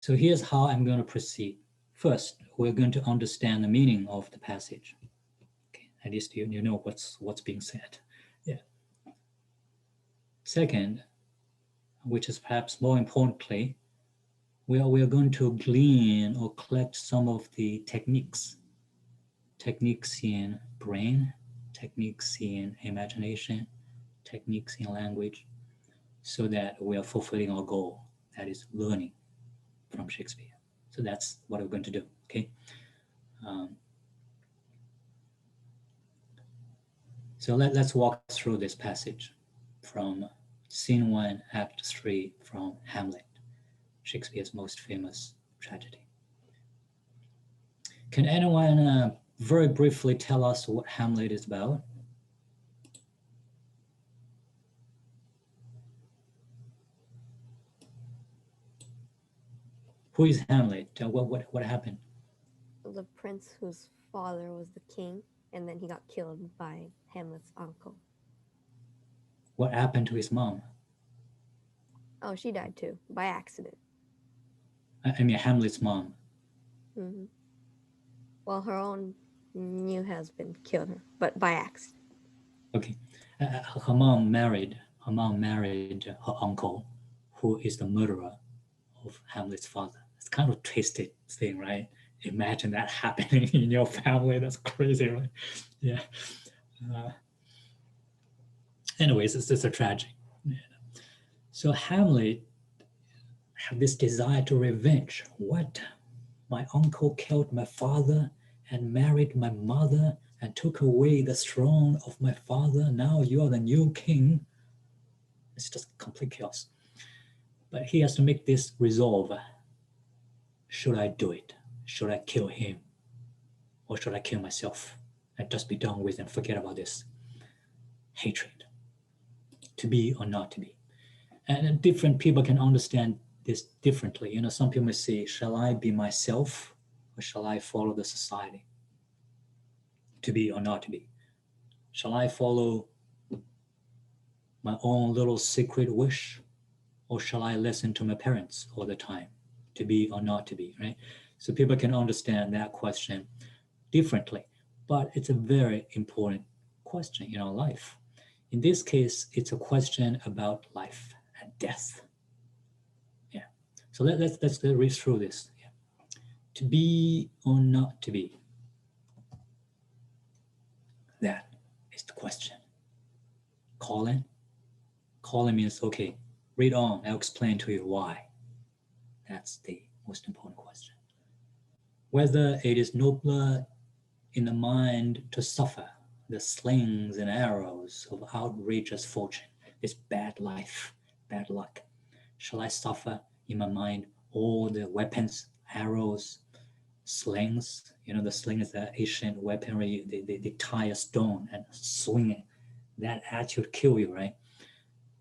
So here's how I'm going to proceed. First, we're going to understand the meaning of the passage. Okay, at least you know what's being said. Yeah. Second, which is perhaps more importantly, we are going to glean or collect some of the techniques in brain, techniques in imagination, techniques in language, so that we are fulfilling our goal, that is learning from Shakespeare. So that's what we're going to do, okay? So let's walk through this passage from Scene 1, Act 3 from Hamlet, Shakespeare's most famous tragedy. Can anyone very briefly tell us what Hamlet is about? Who is Hamlet? What happened? The prince whose father was the king, and then he got killed by Hamlet's uncle. What happened to his mom? Oh, she died too, by accident. I mean, Hamlet's mom. Mm-hmm. Well, her own new husband killed her, but by accident. Okay. Her mom married her uncle, who is the murderer of Hamlet's father. It's kind of a twisted thing, right? Imagine that happening in your family. That's crazy, right? Yeah. Anyways, it's just a tragedy. Yeah. So Hamlet had this desire to revenge. What? My uncle killed my father and married my mother and took away the throne of my father. Now you are the new king. It's just complete chaos. But he has to make this resolve. Should I do it? Should I kill him? Or should I kill myself and just be done with and forget about this hatred? To be or not to be. And different people can understand this differently. Some people say, shall I be myself or shall I follow the society? To be or not to be. Shall I follow my own little secret wish or shall I listen to my parents all the time? To be or not to be, right? So people can understand that question differently, but it's a very important question in our life. In this case, it's a question about life and death. Yeah. So let's read through this. Yeah. To be or not to be. That is the question. Calling. Calling means, okay, read on. I'll explain to you why. That's the most important question. Whether it is nobler in the mind to suffer the slings and arrows of outrageous fortune, this bad life, bad luck. Shall I suffer in my mind all the weapons, arrows, slings? The sling is the ancient weaponry. They tie a stone and swing it. That actually kill you, right?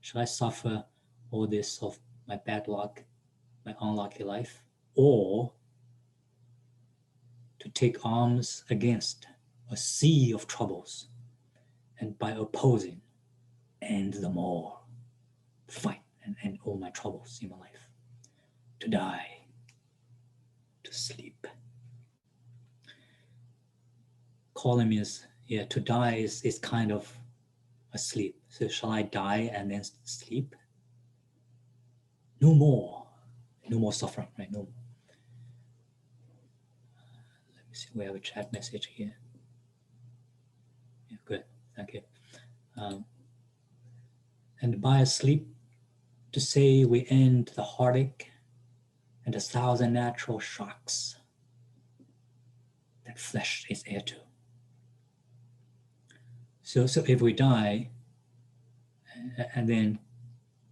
Shall I suffer all this of my bad luck, my unlucky life? Or to take arms against a sea of troubles and by opposing end them all, fight and end all my troubles in my life, to die, to sleep. Calling means, to die is kind of asleep. So shall I die and then sleep? No more suffering, right? No more. Let me see, we have a chat message here. Yeah, good, thank you. And by sleep, to say we end the heartache and the thousand natural shocks that flesh is heir to. So if we die and then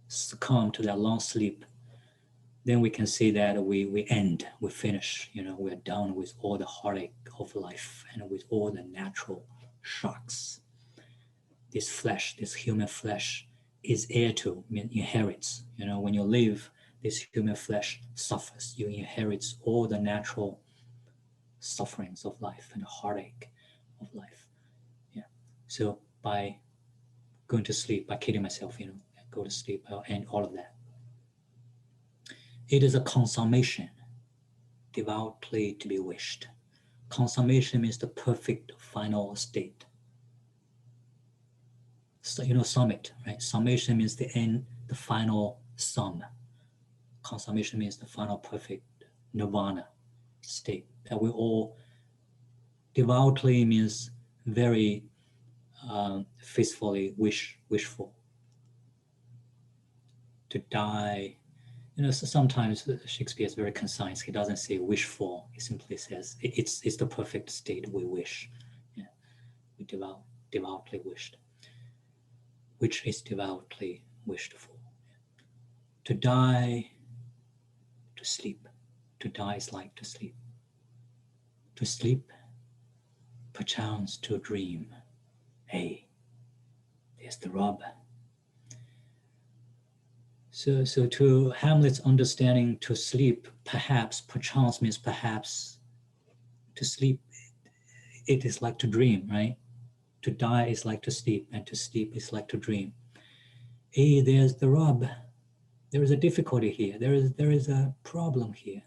succumb to that long sleep, then we can say that we finish, we're done with all the heartache of life and with all the natural shocks. This flesh, this human flesh, is heir to, inherits. When you live, this human flesh suffers. You inherit all the natural sufferings of life and heartache of life. Yeah. So by going to sleep, by killing myself, go to sleep, I'll end all of that. It is a consummation. devoutly to be wished. Consummation means the perfect final state. So, summit, right? Summation means the end, the final sum. Consummation means the final perfect nirvana state that we all devoutly means very faithfully wish for. To die, so sometimes Shakespeare is very concise. He doesn't say wish for. He simply says it's the perfect state we wish. Yeah. We devoutly wished, which is devoutly wished for. To die, to sleep. To die is like to sleep. To sleep, perchance to dream. Hey, there's the rub. So to Hamlet's understanding, to sleep, perhaps, perchance means perhaps. To sleep, it is like to dream, right? To die is like to sleep, and to sleep is like to dream. Hey, there's the rub. There is a difficulty here. There is a problem here.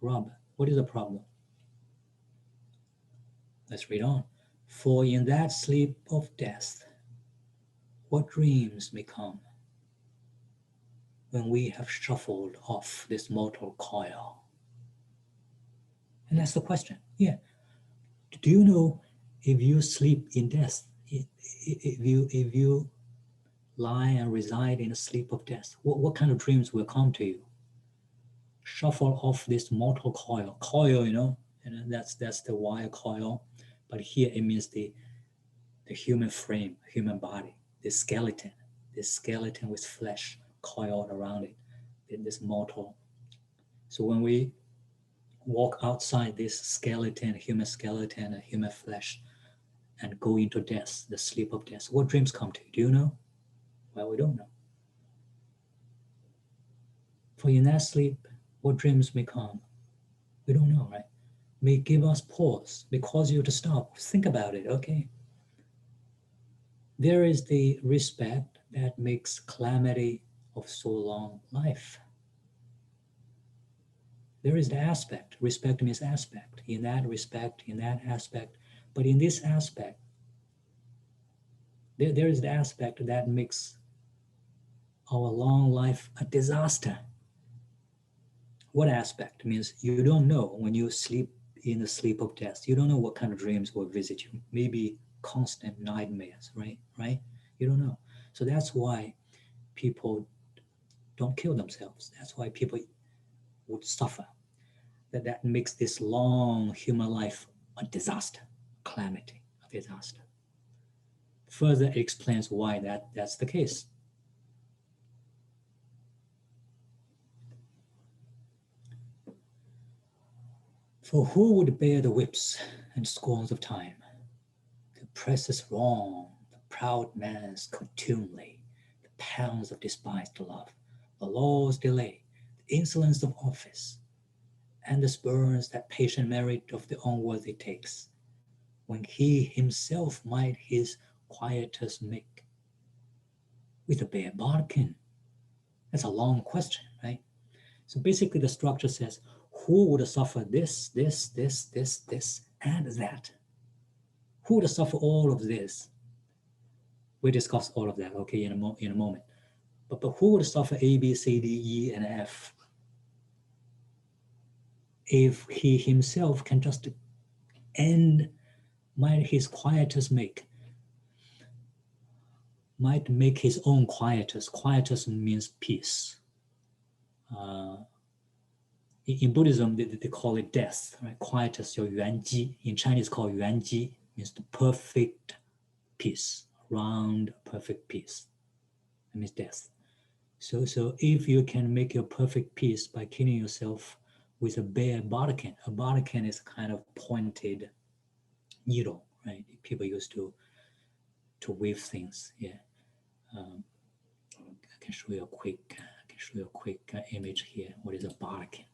Rub. What is the problem? Let's read on. For in that sleep of death, what dreams may come when we have shuffled off this mortal coil? And that's the question. Yeah. Do you know if you sleep in death, if you lie and reside in a sleep of death, what kind of dreams will come to you? Shuffle off this mortal coil. Coil, and that's the wire coil. But here it means the human frame, human body, this skeleton with flesh coiled around it, this mortal. So when we walk outside this skeleton, human flesh, and go into death, the sleep of death, what dreams come to you? Do you know? Well, we don't know. For in that sleep, what dreams may come? We don't know, right? May give us pause, may cause you to stop, think about it, okay? There is the respect that makes calamity of so long life. There is the aspect. Respect means aspect. In that respect, in that aspect. But in this aspect, there is the aspect that makes our long life a disaster. What aspect? Means you don't know when you sleep in the sleep of death. You don't know what kind of dreams will visit you. Maybe constant nightmares, right? You don't know. So that's why people don't kill themselves. That's why people would suffer. That makes this long human life a disaster, calamity, a disaster. Further explains why that's the case. For who would bear the whips and scorns of time? The press is wrong, the proud man's contumely, the pangs of despised love, the law's delay, the insolence of office, and the spurns that patient merit of the unworthy takes, when he himself might his quietus make. With a bare bargain. That's a long question, right? So basically the structure says, who would suffer this, and that? Who would suffer all of this? We discuss all of that, okay, in a moment. But who would suffer A, B, C, D, E, and F if he himself can just end, might his quietus make? Might make his own quietus. Quietus means peace. In Buddhism, they call it death, right? Quietus, or yuanji. In Chinese, called yuanji, means the perfect peace, round, perfect peace. That means death. So if you can make your perfect peace by killing yourself with a bare bodkin, a bodkin is a kind of pointed needle, right? People used to weave things. Yeah. I can show you a quick image here. What is a bodkin?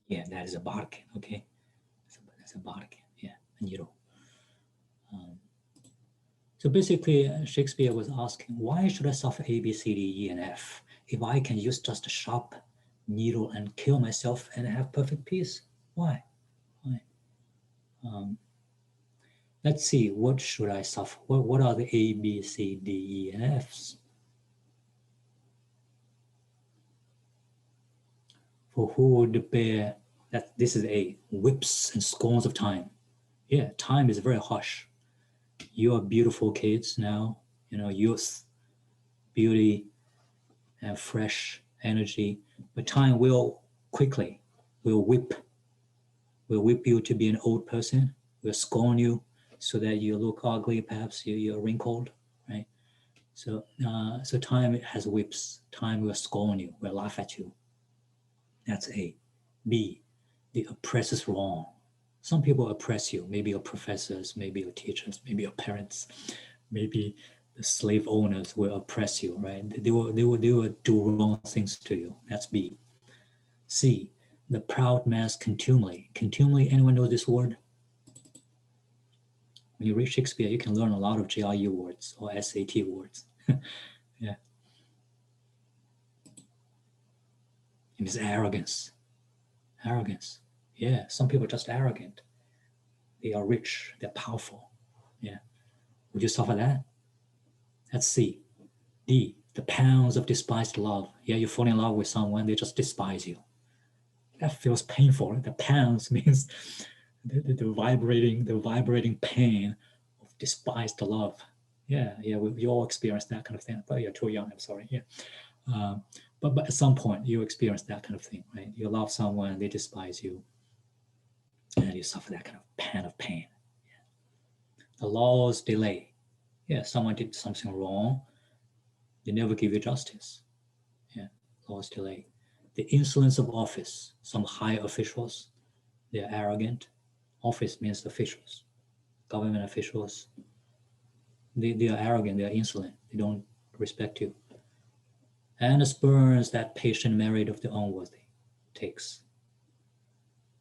Yeah, that is a bodkin. Okay, that's a bodkin. Yeah, a needle. So basically, Shakespeare was asking, why should I suffer A, B, C, D, E, and F if I can use just a sharp needle and kill myself and have perfect peace? Why? Why? Let's see, what should I suffer? What are the A, B, C, D, E, and Fs? For who would bear that? This is A, whips and scorns of time. Yeah, time is very harsh. You are beautiful kids now, youth, beauty, and fresh energy. But time will whip you to be an old person, will scorn you so that you look ugly, perhaps you're wrinkled, right? So time has whips. Time will scorn you, will laugh at you. That's A. B, the oppressor's wrong. Some people oppress you, maybe your professors, maybe your teachers, maybe your parents, maybe the slave owners will oppress you, right? They will do wrong things to you. That's B. C, the proud man's contumely. Contumely, anyone know this word? When you read Shakespeare, you can learn a lot of GRE words or SAT words. Yeah. And it's arrogance. Arrogance. Yeah, some people are just arrogant. They are rich, they're powerful. Yeah. Would you suffer that? That's C. D, the pangs of despised love. Yeah, you fall in love with someone, they just despise you. That feels painful. The pangs means the vibrating pain of despised love. Yeah, we all experience that kind of thing. But you're too young, I'm sorry. Yeah. But at some point you experience that kind of thing, right? You love someone, they despise you, and you suffer that kind of pain. Yeah. The law's delay. Yeah, someone did something wrong, they never give you justice. Yeah, law's delay. The insolence of office. Some high officials, they're arrogant. Office means officials, government officials. They are arrogant, they are insolent, they don't respect you. And the spurns that patient merit of the unworthy takes.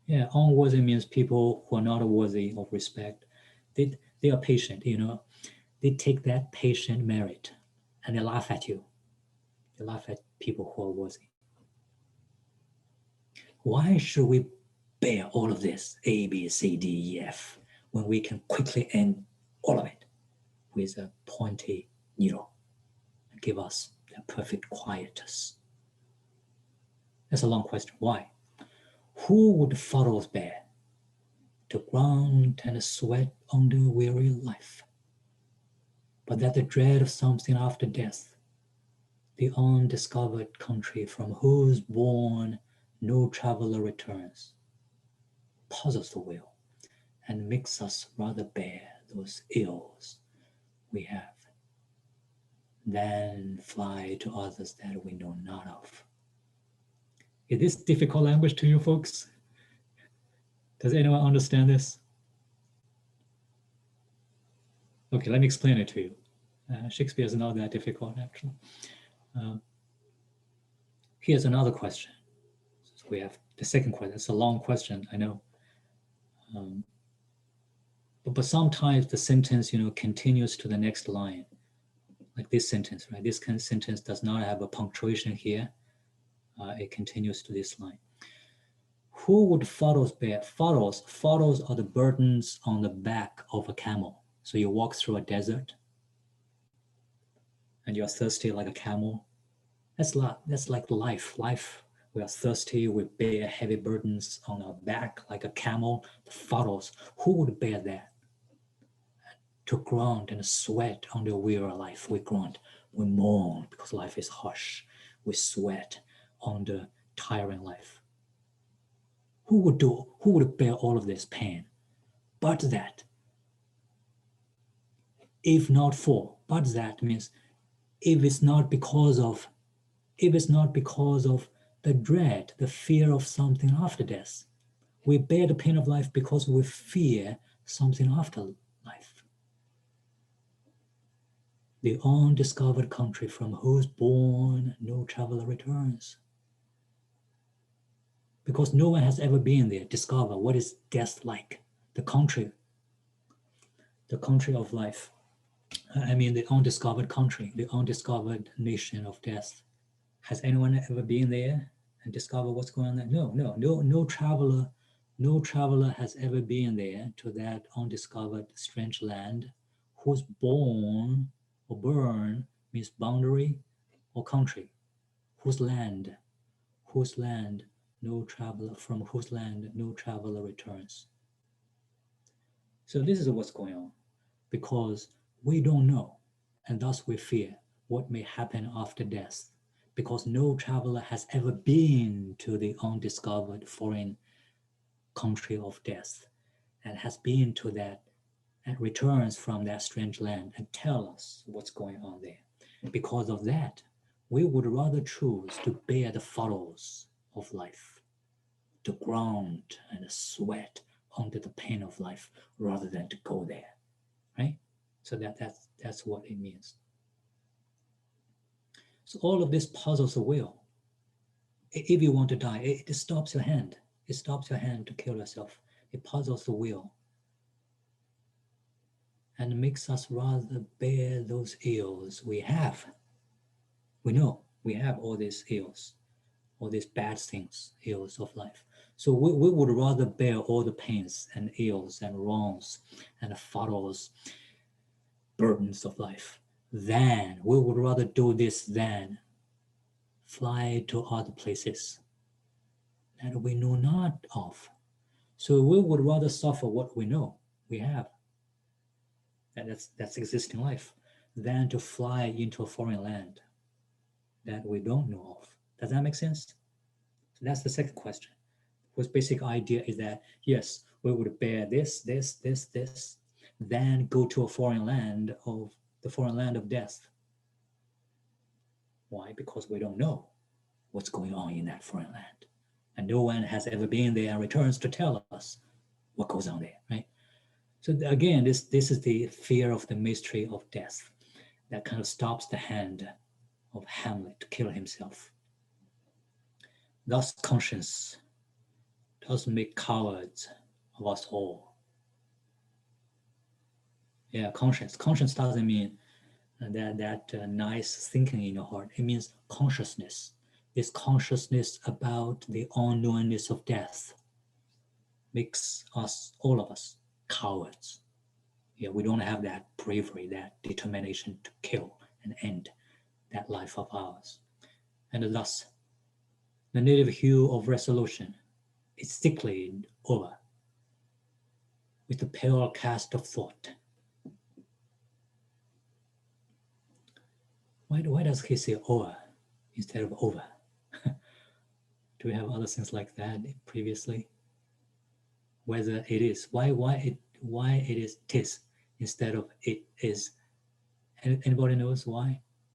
Yeah, unworthy means people who are not worthy of respect. They are patient, they take that patient merit and they laugh at you. They laugh at people who are worthy. Why should we bear all of this, A, B, C, D, E, F, when we can quickly end all of it with a pointy needle and give us that perfect quietus? That's a long question. Why? Who would furrows bear to ground and sweat under weary life? But that the dread of something after death, the undiscovered country from whose bourne no traveler returns, puzzles the will and makes us rather bear those ills we have than fly to others that we know not of. Is this difficult language to you folks? Does anyone understand this? Okay, let me explain it to you. Shakespeare is not that difficult, actually. Here's another question. So we have the second question. It's a long question, I know. But sometimes the sentence, continues to the next line, like this sentence, right? This kind of sentence does not have a punctuation here. It continues to this line. Who would furrows bear? Furrows are the burdens on the back of a camel. So you walk through a desert and you're thirsty like a camel. That's like life. Life, we are thirsty, we bear heavy burdens on our back like a camel. The furrows, who would bear that? To grunt and sweat under weary life. We grunt, we mourn because life is harsh. We sweat under tiring life. Who would bear all of this pain? But that, if not for, but that means if it's not because of the dread, the fear of something after death. We bear the pain of life because we fear something after life. The undiscovered country from whose bourne no traveler returns. Because no one has ever been there, discover what is death like. The country of life. I mean, the undiscovered country, the undiscovered nation of death. Has anyone ever been there and discovered what's going on there? No traveler has ever been there to that undiscovered strange land, whose born or burn means boundary or country, whose land, no traveler, from whose land no traveler returns. So this is what's going on, because we don't know, and thus we fear what may happen after death, because no traveler has ever been to the undiscovered foreign country of death and has been to that and returns from that strange land and tell us what's going on there. Because of that, we would rather choose to bear the furrows of life, to ground and sweat under the pain of life rather than to go there, right? So that's what it means. So all of this puzzles the will. If you want to die, it stops your hand. It stops your hand to kill yourself. It puzzles the will and makes us rather bear those ills we have. We know we have all these ills, all these bad things, ills of life. So we would rather bear all the pains and ills and wrongs and the furrows, burdens of life, than we would rather do this than fly to other places that we know not of. So we would rather suffer what we know we have, and that's existing life, than to fly into a foreign land that we don't know of. Does that make sense? So that's the second question. Whose basic idea is that yes, we would bear this, then go to a foreign land of the foreign land of death. Why? Because we don't know what's going on in that foreign land. And no one has ever been there and returns to tell us what goes on there, right? So again, this is the fear of the mystery of death that kind of stops the hand of Hamlet to kill himself. Thus, conscience does make cowards of us all. Yeah, conscience. Conscience doesn't mean that nice thinking in your heart. It means consciousness. This consciousness about the unknownness of death makes us, all of us, cowards. Yeah, we don't have that bravery, that determination to kill and end that life of ours. And thus, the native hue of resolution is sickly over with the pale cast of thought. Why does he say o'er instead of over? Do we have other things like that previously? Whether it is, why it is tis instead of it is. Anybody knows why?